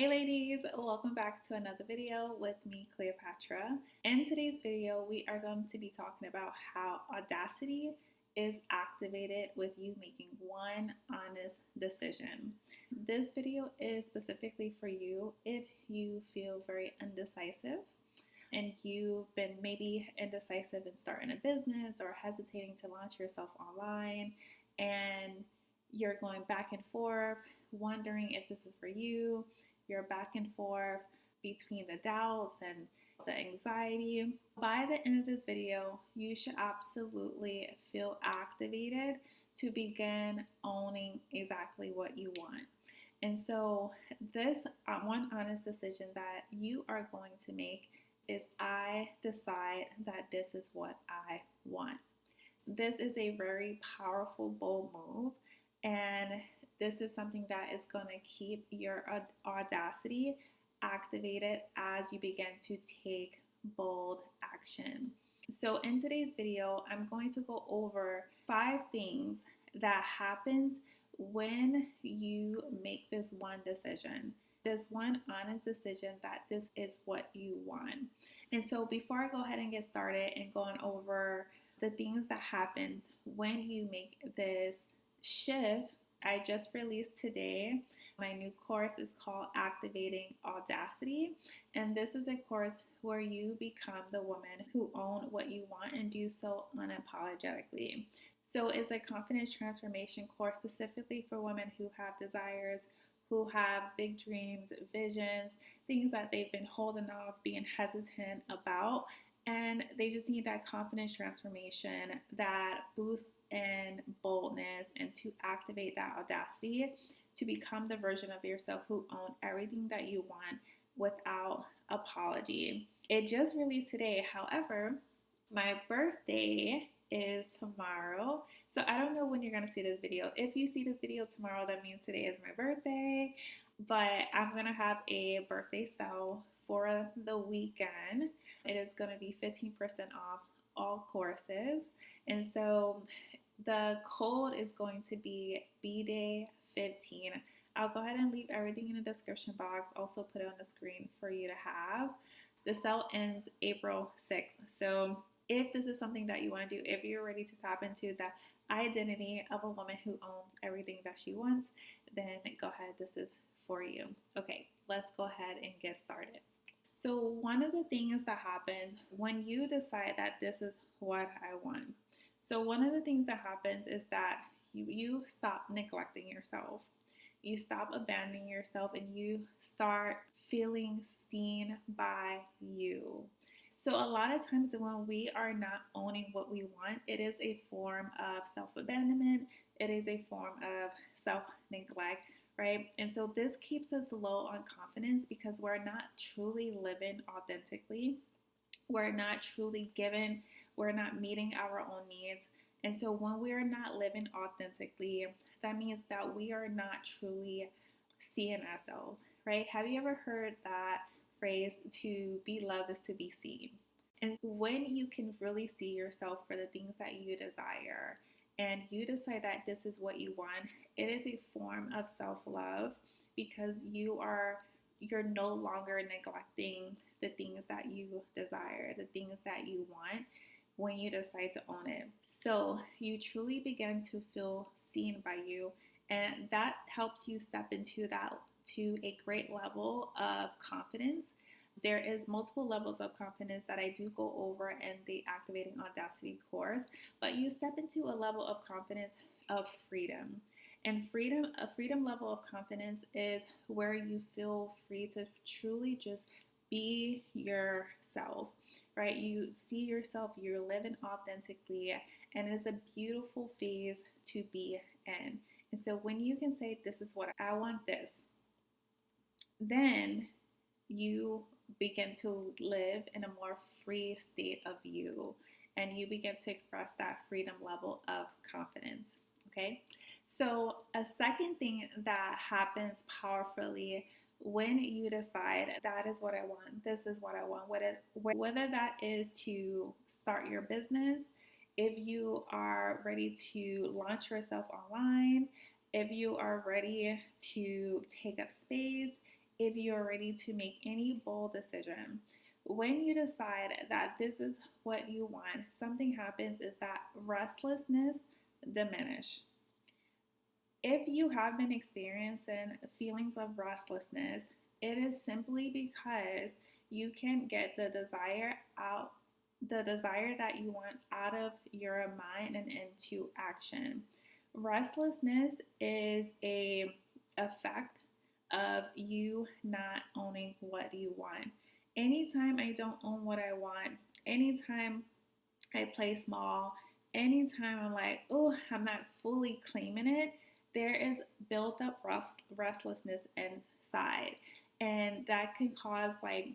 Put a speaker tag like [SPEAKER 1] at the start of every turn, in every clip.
[SPEAKER 1] Hey ladies, welcome back to another video with me, Cleopatra. In today's video, we are going to be talking about how Audacity is activated with you making one honest decision. This video is specifically for you if you feel very indecisive and you've been maybe indecisive in starting a business or hesitating to launch yourself online, and you're going back and forth, wondering if this is for you. You're back and forth between the doubts and the anxiety. By the end of this video, you should absolutely feel activated to begin owning exactly what you want. And so this one honest decision that you are going to make is I decide that this is what I want. This is a very powerful, bold move, and this is something that is going to keep your audacity activated as you begin to take bold action. So in today's video, I'm going to go over 5 things that happens when you make this one decision. This one honest decision that this is what you want. And so before I go ahead and get started and going over the things that happens when you make this shift, I just released today my new course. Is called Activating Audacity, and this is a course where you become the woman who own what you want and do so unapologetically. So it's a confidence transformation course specifically for women who have desires, who have big dreams, visions, things that they've been holding off, being hesitant about, and they just need that confidence transformation, that boost in boldness, and to activate that audacity to become the version of yourself who own everything that you want without apology. It just released today. However, my birthday is tomorrow. So I don't know when you're going to see this video. If you see this video tomorrow, that means today is my birthday. But I'm going to have a birthday sale for the weekend. It is going to be 15% off all courses. And so the code is going to be BDay15. I'll go ahead and leave everything in the description box. Also put it on the screen for you to have. The sale ends April 6th. So if this is something that you want to do, if you're ready to tap into that identity of a woman who owns everything that she wants, then go ahead. This is for you. Okay, let's go ahead and get started. So one of the things that happens when you decide that this is what I want. So one of the things that happens is that you stop neglecting yourself. You stop abandoning yourself and you start feeling seen by you. So a lot of times when we are not owning what we want, it is a form of self-abandonment. It is a form of self-neglect, right? And so this keeps us low on confidence because we're not truly living authentically. We're not truly giving. We're not meeting our own needs. And so when we are not living authentically, that means that we are not truly seeing ourselves, right? Have you ever heard that phrase, to be loved is to be seen? And when you can really see yourself for the things that you desire and you decide that this is what you want, it is a form of self-love because you're no longer neglecting the things that you desire, the things that you want when you decide to own it. So you truly begin to feel seen by you, and that helps you step into that to a great level of confidence. There is multiple levels of confidence that I do go over in the Activating Audacity course, but you step into a level of confidence of freedom. And a freedom level of confidence is where you feel free to truly just be yourself, right? You see yourself, you're living authentically, and it's a beautiful phase to be in. And so when you can say, this is what I want, this, then you begin to live in a more free state of you, and you begin to express that freedom level of confidence. Okay, so a second thing that happens powerfully when you decide that is what I want, this is what I want, whether that is to start your business, if you are ready to launch yourself online, if you are ready to take up space, if you're ready to make any bold decision. When you decide that this is what you want, something happens is that restlessness diminish. If you have been experiencing feelings of restlessness, it is simply because you can't get the desire that you want out of your mind and into action. Restlessness is a effect of you not owning what you want. Anytime I don't own what I want, anytime I play small, anytime I'm like, oh, I'm not fully claiming it, there is built up restlessness inside. And that can cause like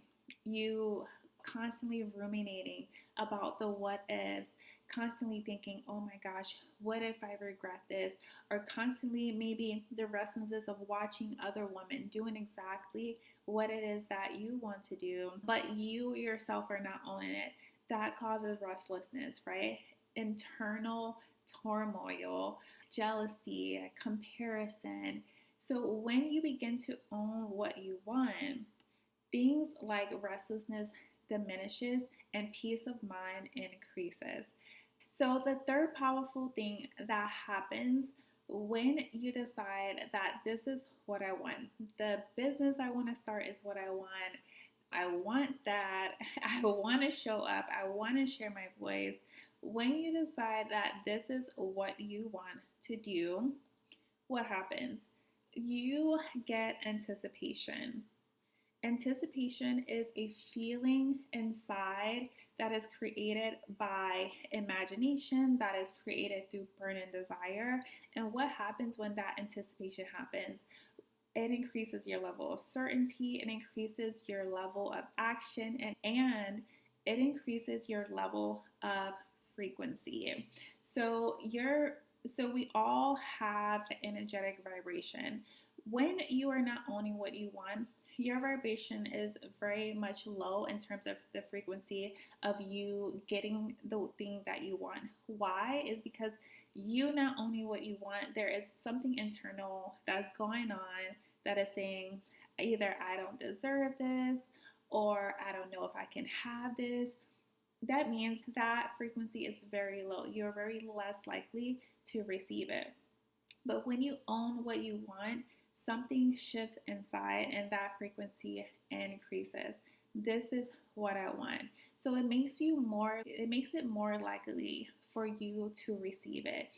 [SPEAKER 1] you constantly ruminating about the what ifs, constantly thinking, oh my gosh, what if I regret this? Or constantly maybe the restlessness of watching other women doing exactly what it is that you want to do, but you yourself are not owning it. That causes restlessness, right? Internal turmoil, jealousy, comparison. So when you begin to own what you want, things like restlessness diminishes and peace of mind increases. So, the third powerful thing that happens when you decide that this is what I want, the business I want to start is what I want that, I want to show up, I want to share my voice. When you decide that this is what you want to do, what happens? You get anticipation. Anticipation is a feeling inside that is created by imagination, that is created through burning desire. And what happens when that anticipation happens? It increases your level of certainty, it increases your level of action, and it increases your level of frequency. So we all have energetic vibration. When you are not owning what you want, your vibration is very much low in terms of the frequency of you getting the thing that you want. Why? Is because you not owning what you want, there is something internal that's going on that is saying either I don't deserve this or I don't know if I can have this. That means that frequency is very low. You're very less likely to receive it. But when you own what you want, something shifts inside and that frequency increases. This is what I want. So it makes it more likely for you to receive it.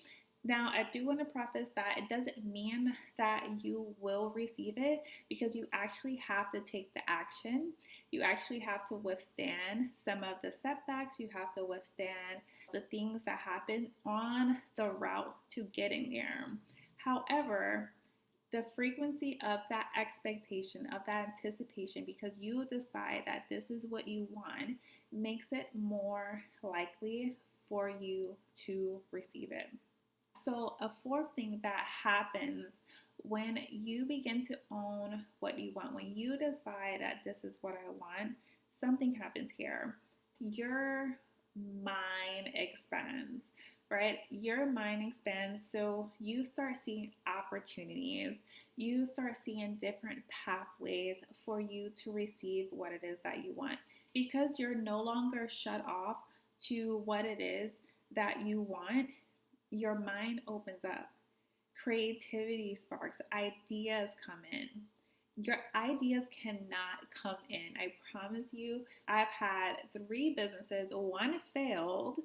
[SPEAKER 1] Now, I do want to preface that it doesn't mean that you will receive it, because you actually have to take the action. You actually have to withstand some of the setbacks. You have to withstand the things that happen on the route to getting there. However, the frequency of that expectation, of that anticipation, because you decide that this is what you want, makes it more likely for you to receive it. So, a fourth thing that happens when you begin to own what you want, when you decide that this is what I want, something happens here. Your mind expands, right? Your mind expands, so you start seeing opportunities. You start seeing different pathways for you to receive what it is that you want, because you're no longer shut off to what it is that you want. Your mind opens up, creativity sparks, ideas come in. Your ideas cannot come in. I promise you, I've had 3 businesses. One failed.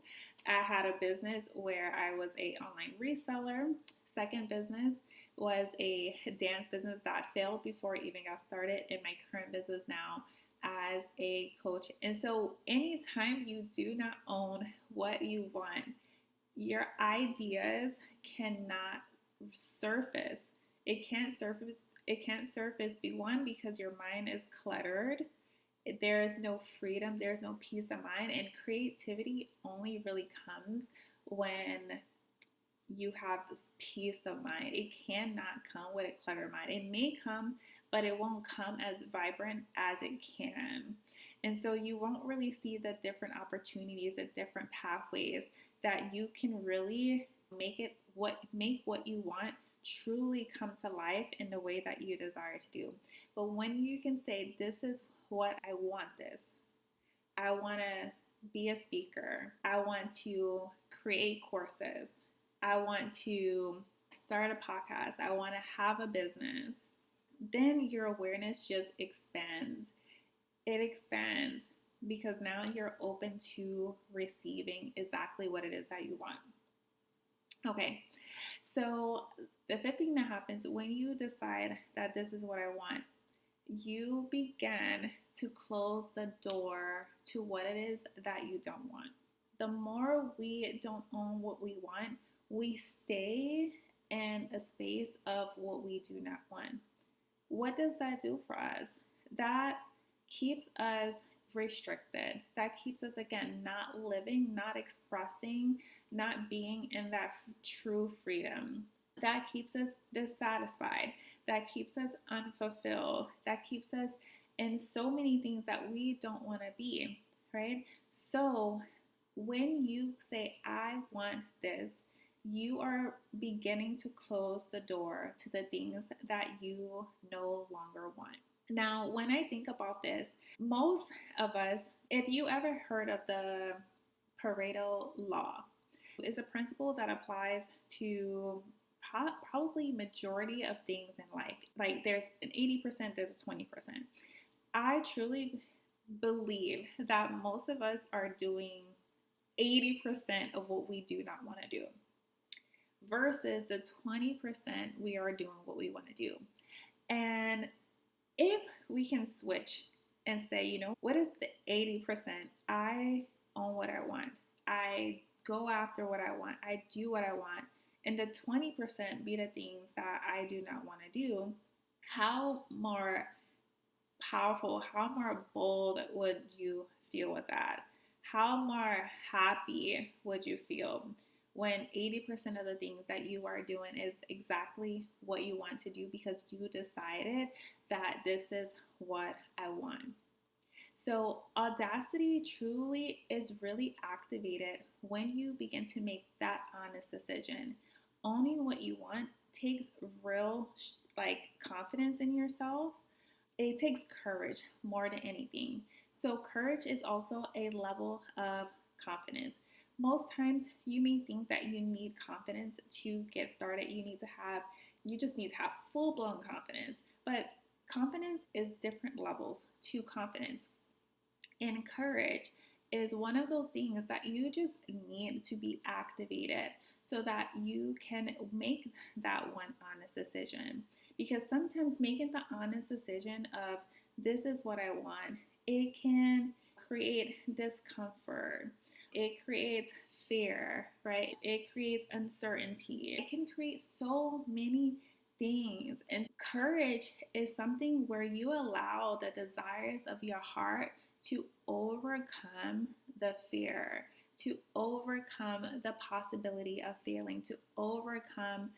[SPEAKER 1] I had a business where I was an online reseller. Second business was a dance business that failed before it even got started. In my current business now as a coach. And so anytime you do not own what you want, your ideas cannot surface. It can't surface one, because your mind is cluttered. There is no freedom, there's no peace of mind, and creativity only really comes when you have peace of mind. It cannot come with a cluttered mind. It may come, but it won't come as vibrant as it can. And so you won't really see the different opportunities, the different pathways that you can really make it make what you want truly come to life in the way that you desire to do. But when you can say, this is what I want, this, I want to be a speaker, I want to create courses, I want to start a podcast, I want to have a business, then your awareness just expands. It expands because now you're open to receiving exactly what it is that you want. Okay, so the fifth thing that happens when you decide that this is what I want, you begin to close the door to what it is that you don't want. The more we don't own what we want, we stay in a space of what we do not want. What does that do for us? That keeps us restricted. That keeps us, again, not living, not expressing, not being in that true freedom. That keeps us dissatisfied. That keeps us unfulfilled. That keeps us in so many things that we don't want to be, right? So when you say, I want this, you are beginning to close the door to the things that you no longer want. Now, when I think about this, most of us, if you ever heard of the Pareto law, it's a principle that applies to probably majority of things in life. Like there's an 80%, there's a 20%. I truly believe that most of us are doing 80% of what we do not want to do versus the 20% we are doing what we want to do. And if we can switch and say, what is the 80%? I own what I want. I go after what I want. I do what I want. And the 20% be the things that I do not want to do. How more powerful, how more bold would you feel with that? How more happy would you feel when 80% of the things that you are doing is exactly what you want to do because you decided that this is what I want? So Audacity truly is really activated when you begin to make that honest decision. Owning what you want takes real confidence in yourself. It takes courage more than anything. So courage is also a level of confidence. Most times you may think that you need confidence to get started. You just need to have full-blown confidence. But confidence is different levels to confidence. And courage is one of those things that you just need to be activated so that you can make that one honest decision. Because sometimes making the honest decision of this is what I want, it can create discomfort. It creates fear, right? It creates uncertainty. It can create so many things. And courage is something where you allow the desires of your heart to overcome the fear, to overcome the possibility of failing, to overcome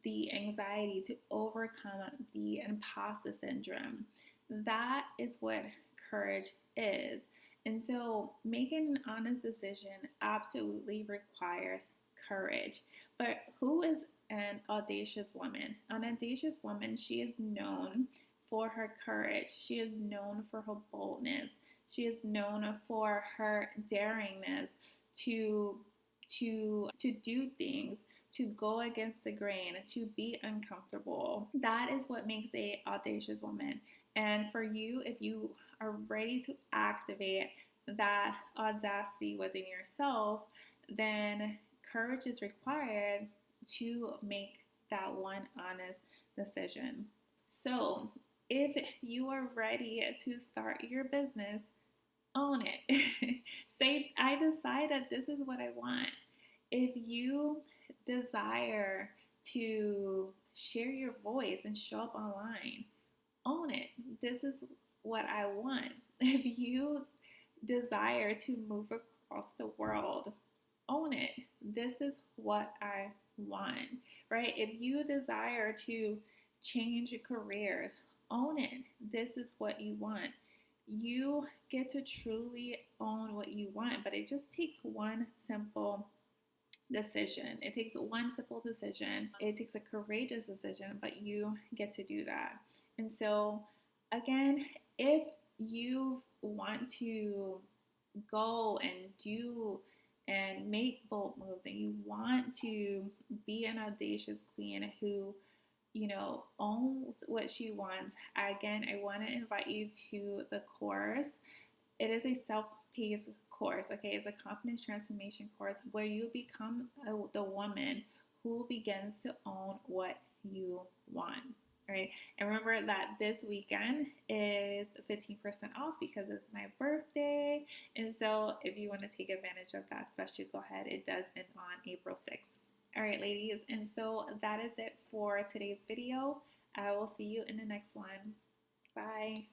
[SPEAKER 1] the anxiety, to overcome the imposter syndrome. That is what courage is. And so making an honest decision absolutely requires courage. But who is an audacious woman? An audacious woman, she is known for her courage. She is known for her boldness. She is known for her daringness to do things, to go against the grain, to be uncomfortable. That is what makes an audacious woman. And for you, if you are ready to activate that audacity within yourself, then courage is required to make that one honest decision. So if you are ready to start your business, own it. Say, I decide that this is what I want. If you desire to share your voice and show up online, own it. This is what I want. If you desire to move across the world, own it. This is what I want, right? If you desire to change your careers, own it. This is what you want. You get to truly own what you want, but it just takes one simple decision. It takes one simple decision. It takes a courageous decision, but you get to do that. And so, again, if you want to go and do and make bold moves and you want to be an audacious queen who owns what she wants, again, I want to invite you to the course. It is a self-paced course, okay? It's a confidence transformation course where you become the woman who begins to own what you want, right? And remember that this weekend is 15% off because it's my birthday. And so if you want to take advantage of that special, go ahead. It does end on April 6th. All right, ladies. And so that is it for today's video. I will see you in the next one. Bye.